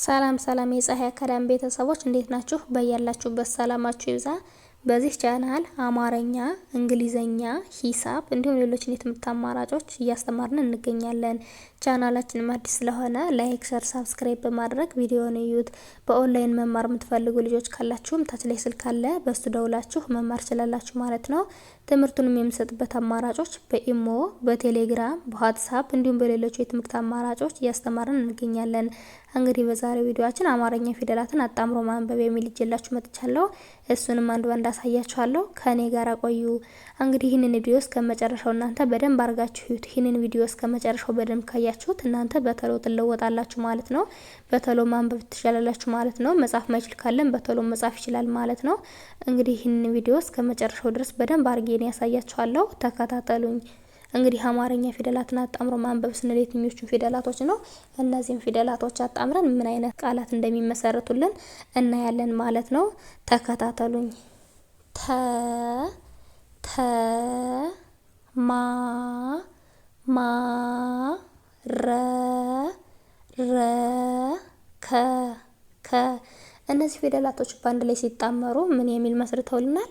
ሰላም ሰላም የፀሐይ አካዳሚ ቤተሰቦች እንዴት ናችሁ? በያላችሁበት ሰላማችሁ ይብዛ። በዚህ ቻናል አማርኛ፣ እንግሊዘኛ፣ ሂሳብ እንዲሁም ሌሎችን የትምህርት አማራጮች እያስተማርን እንገኛለን። ቻናላችንም አዲስ ስለሆነ ላይክ፣ ሸር፣ ሳብስክራይብ በማድረግ ቪዲዮውን እዩት። በኦንላይን መማር የምትፈልጉ ልጆች ካላችሁም ታች ላይ ስልክ አለ፣ በሱ ደውላችሁ መማር ትችላላችሁ ማለት ነው። ትምህርቱንም የምንሰጥበት አማራጮች በኢሞ፣ በቴሌግራም፣ በዋትስአፕ እንዲሁም በሌሎች የትምህርት አማራጮች እያስተማርን እንገኛለን። እንግዲህ በዛሬው ቪዲዮአችን አማርኛ ፊደላትን አጣምሮ ማንበብ የሚል ይዤላችሁ መጥቻለሁ። እሱንም አንድ ባንድ አሳያችኋለሁ። ከኔ ጋር ቆዩ። እንግዲህ ይህንን ቪዲዮ እስከመጨረሻው እናንተ በደንብ አድርጋችሁ እዩት። ይህንን ቪዲዮ እስከመጨረሻው በደንብ ካያችሁት እናንተ በተሎ ትለወጣላችሁ ማለት ነው። በተሎ ማንበብ ትችላላችሁ ማለት ነው። መጻፍ ማይችል ካለን በተሎ መጻፍ ይችላል ማለት ነው። እንግዲህ ይህንን ቪዲዮ እስከመጨረሻው ድረስ በደንብ አድርጌ ነው ያሳያችኋለሁ። ተከታተሉኝ። እንግዲህ አማርኛ ፊደላትን አጣምሮ ማንበብ ስንል የትኞቹን ፊደላቶች ነው? እነዚህን ፊደላቶች አጣምረን ምን አይነት ቃላት እንደሚመሰረቱልን እናያለን ማለት ነው። ተከታተሉኝ። ማ ከ እነዚህ ፊደላቶች በአንድ ላይ ሲጣመሩ ምን የሚል መስርተውልናል?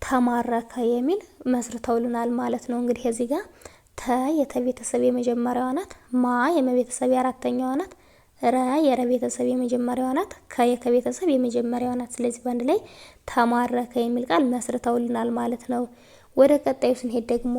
ተማረከ የሚል መስርተውልናል ማለት ነው። እንግዲህ እዚህ ጋር ተ የተቤተሰብ የመጀመሪያዋ ናት፣ ማ የመቤተሰብ የአራተኛዋ ናት፣ ረ የረቤተሰብ የመጀመሪያዋ ናት፣ ከ የከቤተሰብ የመጀመሪያዋ ናት። ስለዚህ በአንድ ላይ ተማረከ የሚል ቃል መስርተውልናል ማለት ነው። ወደ ቀጣዩ ስንሄድ ደግሞ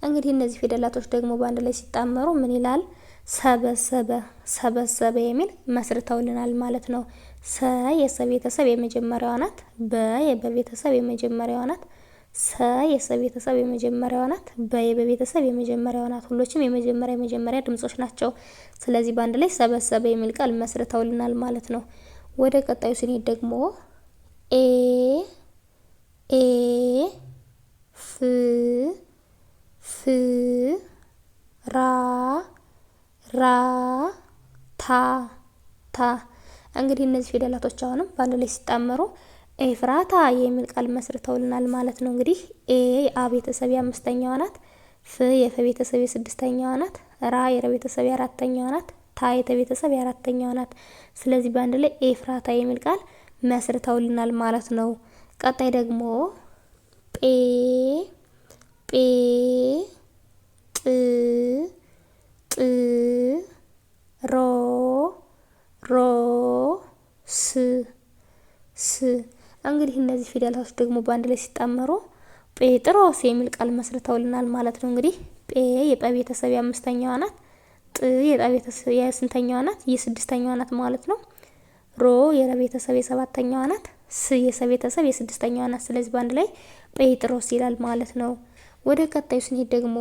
እንግዲህ እነዚህ ፊደላቶች ደግሞ በአንድ ላይ ሲጣመሩ ምን ይላል? ሰበሰበ የሚል መስርተውልናል ማለት ነው። ሰ የሰቤተሰብ የመጀመሪያዋ ናት፣ በ የበቤተሰብ የመጀመሪያዋ ናት፣ ሰ የሰቤተሰብ የመጀመሪያዋ ናት፣ በ የበቤተሰብ የመጀመሪያዋ ናት። ሁሎችም የመጀመሪያ ድምጾች ናቸው። ስለዚህ በአንድ ላይ ሰበሰበ የሚል ቃል መስርተውልናል ማለት ነው። ወደ ቀጣዩ ስንሄድ ደግሞ ታ እንግዲህ እነዚህ ፊደላቶች አሁንም በአንድ ላይ ሲጣመሩ ኤፍራታ የሚል ቃል መስርተውልናል ማለት ነው። እንግዲህ ኤ የአ ቤተሰብ የአምስተኛዋ ናት፣ ፍ የፈ ቤተሰብ የስድስተኛዋ ናት፣ ራ የረ ቤተሰብ የአራተኛዋ ናት፣ ታ የተ ቤተሰብ የአራተኛዋ ናት። ስለዚህ በአንድ ላይ ኤፍራታ የሚል ቃል መስርተውልናል ማለት ነው። ቀጣይ ደግሞ እንግዲህ እነዚህ ፊደላቶች ደግሞ በአንድ ላይ ሲጣመሩ ጴጥሮስ የሚል ቃል መስርተውልናል ማለት ነው። እንግዲህ ጴ የጰ ቤተሰብ የአምስተኛዋ ናት፣ ጥ የጠ ቤተሰብ የስንተኛዋ ናት? የስድስተኛዋ ናት ማለት ነው። ሮ የረ ቤተሰብ የሰባተኛዋ ናት፣ ስ የሰ ቤተሰብ የስድስተኛዋ ናት። ስለዚህ በአንድ ላይ ጴጥሮስ ይላል ማለት ነው። ወደ ቀጣዩ ስንሄድ ደግሞ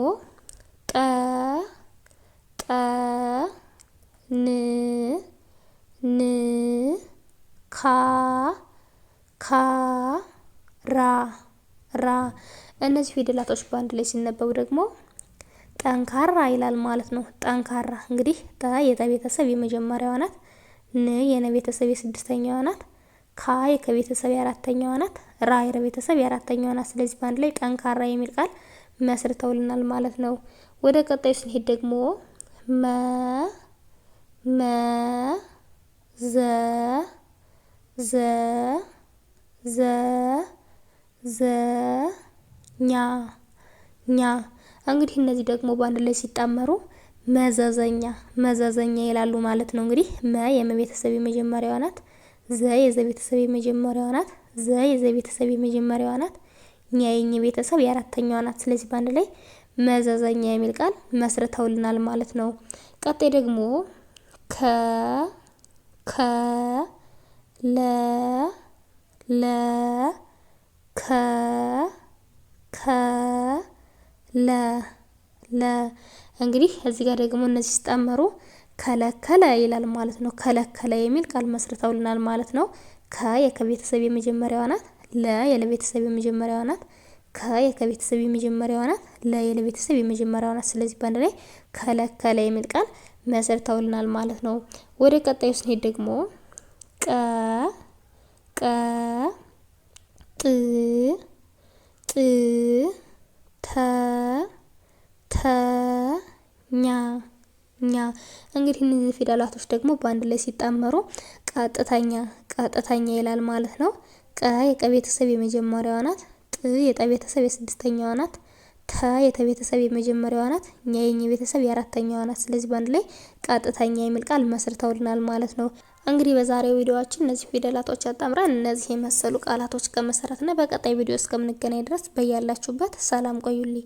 ራ እነዚህ ፊደላቶች በአንድ ላይ ሲነበቡ ደግሞ ጠንካራ ይላል ማለት ነው። ጠንካራ እንግዲህ ጠ የጠ ቤተሰብ የመጀመሪያዋ ናት፣ ን የነ ቤተሰብ የስድስተኛዋ ናት፣ ካ የከቤተሰብ የአራተኛዋ ናት፣ ራ የረ ቤተሰብ የአራተኛዋ ናት። ስለዚህ በአንድ ላይ ጠንካራ የሚል ቃል መስርተውልናል ማለት ነው። ወደ ቀጣዩ ስንሄድ ደግሞ ኛ እንግዲህ እነዚህ ደግሞ በአንድ ላይ ሲጣመሩ መዘዘኛ ይላሉ ማለት ነው። እንግዲህ መ የመቤተሰብ የመጀመሪያዋ ናት፣ ዘ የዘ ቤተሰብ የመጀመሪያዋ ናት፣ ዘ የዘ ቤተሰብ የመጀመሪያዋ ናት፣ ኛ የኘ ቤተሰብ የአራተኛዋ ናት። ስለዚህ በአንድ ላይ መዘዘኛ የሚል ቃል መስርተውልናል ማለት ነው። ቀጣይ ደግሞ እንግዲህ እዚህ ጋር ደግሞ እነዚህ ሲጣመሩ ከለከለ ይላል ማለት ነው። ከለከለ የሚል ቃል መስርተውልናል ማለት ነው። ከ የከቤተሰብ የመጀመሪያዋ ናት፣ ለ የለቤተሰብ የመጀመሪያዋ ናት፣ ከ የከቤተሰብ የመጀመሪያዋ ናት፣ ለ የለቤተሰብ የመጀመሪያዋ ናት። ስለዚህ በአንድ ላይ ከለከለ የሚል ቃል መስርተውልናል ማለት ነው። ወደ ቀጣዩ ስንሄድ ደግሞ ቀ ጥ ጥ ተ ተ ኛ ኛ። እንግዲህ እነዚህ ፊደላቶች ደግሞ በአንድ ላይ ሲጣመሩ ቀጥተኛ ይላል ማለት ነው። ቀ የቀ ቤተሰብ የመጀመሪያዋ ናት። ጥ የጠ ቤተሰብ የስድስተኛዋ ናት። ተ የተ ቤተሰብ የመጀመሪያዋ ናት። ኛ የኘ ቤተሰብ የአራተኛዋ ናት። ስለዚህ በአንድ ላይ ቀጥተኛ የሚል ቃል መስርተውልናል ማለት ነው። እንግዲህ በዛሬው ቪዲዮአችን እነዚህ ፊደላቶች አጣምረን እነዚህ የመሰሉ ቃላቶች ከመሰረትና በቀጣይ ቪዲዮ እስከምንገናኝ ድረስ በያላችሁበት ሰላም ቆዩልኝ።